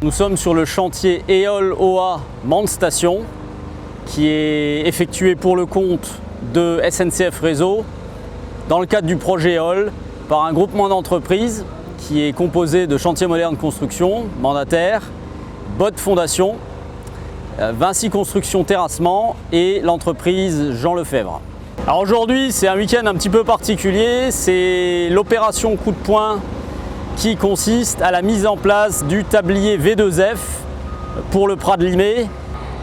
Nous sommes sur le chantier Éole OA Mans Station qui est effectué pour le compte de SNCF Réseau dans le cadre du projet Éole par un groupement d'entreprises qui est composé de Chantiers Modernes Construction, mandataire, BOT Fondation, Vinci Construction Terrassement et l'entreprise Jean Lefebvre. Alors aujourd'hui, c'est un week-end un petit peu particulier, c'est l'opération coup de poing qui consiste à la mise en place du tablier V2F pour le Prat de Limay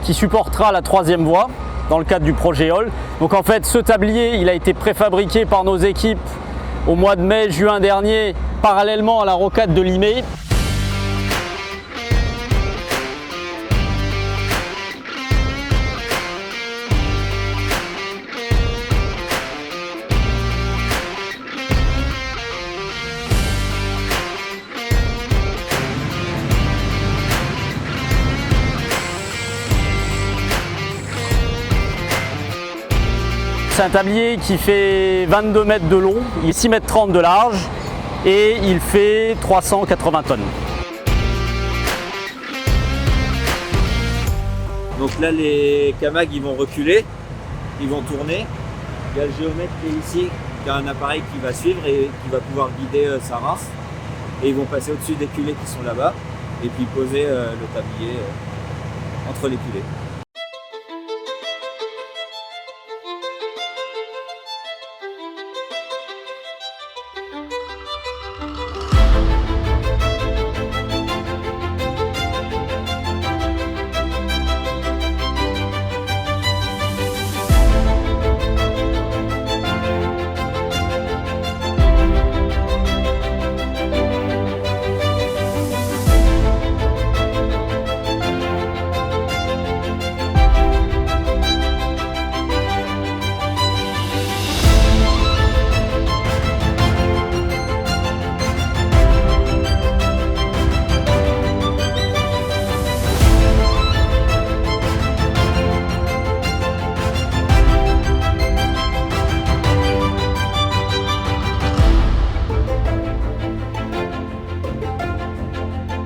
qui supportera la 3e voie dans le cadre du projet Éole. Donc en fait, ce tablier, il a été préfabriqué par nos équipes au mois de mai-juin dernier, parallèlement à la rocade de Limay. C'est un tablier qui fait 22 mètres de long, il est 6 mètres 30 de large et il fait 380 tonnes. Donc là les Camag ils vont reculer, ils vont tourner. Il y a le géomètre qui est ici, qui a un appareil qui va suivre et qui va pouvoir guider sa race. Et ils vont passer au-dessus des culées qui sont là-bas et puis poser le tablier entre les culées.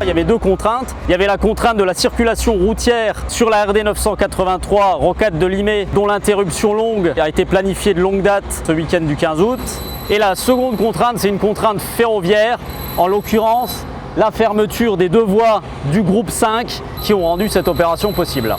Il y avait deux contraintes. Il y avait la contrainte de la circulation routière sur la RD 983 rocade de Limay, dont l'interruption longue a été planifiée de longue date ce week-end du 15 août. Et la seconde contrainte, c'est une contrainte ferroviaire, en l'occurrence la fermeture des 2 voies du groupe 5 qui ont rendu cette opération possible.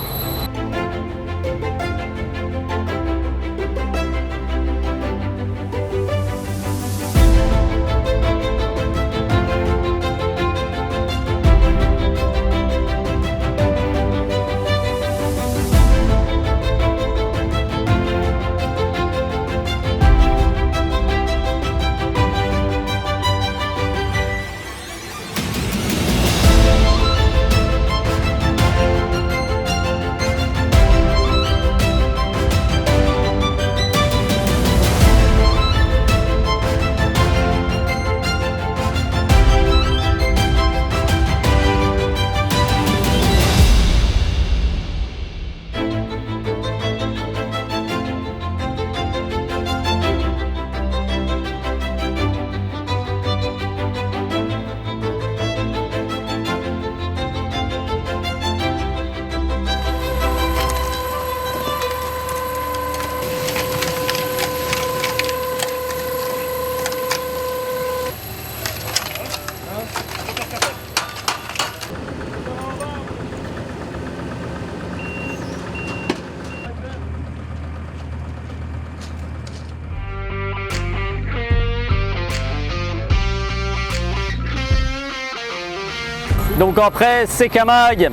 Donc après, ces Camag,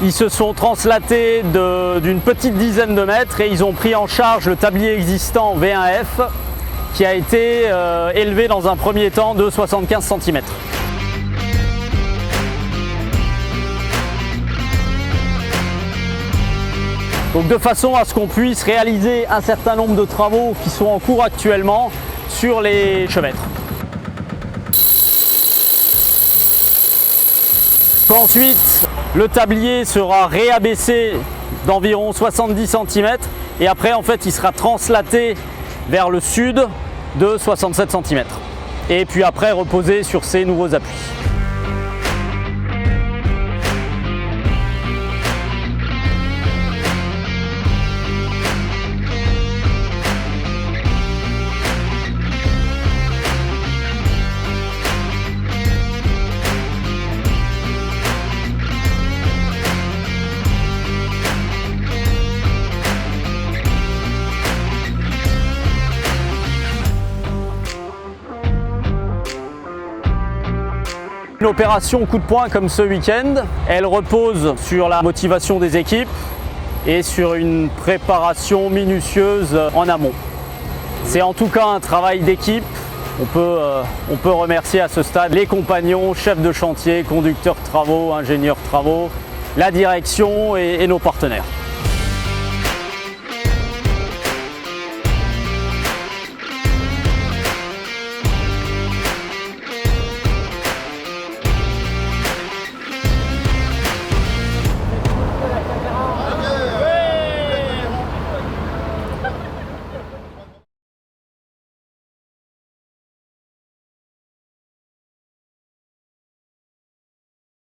ils se sont translatés d'une petite dizaine de mètres et ils ont pris en charge le tablier existant V1F qui a été élevé dans un premier temps de 75 cm. Donc de façon à ce qu'on puisse réaliser un certain nombre de travaux qui sont en cours actuellement sur les chevêtres. Ensuite, le tablier sera réabaissé d'environ 70 cm et après en fait il sera translaté vers le sud de 67 cm et puis après reposer sur ses nouveaux appuis. Une opération coup de poing comme ce week-end, elle repose sur la motivation des équipes et sur une préparation minutieuse en amont. C'est en tout cas un travail d'équipe. On peut remercier à ce stade les compagnons, chefs de chantier, conducteurs de travaux, ingénieurs de travaux, la direction et nos partenaires.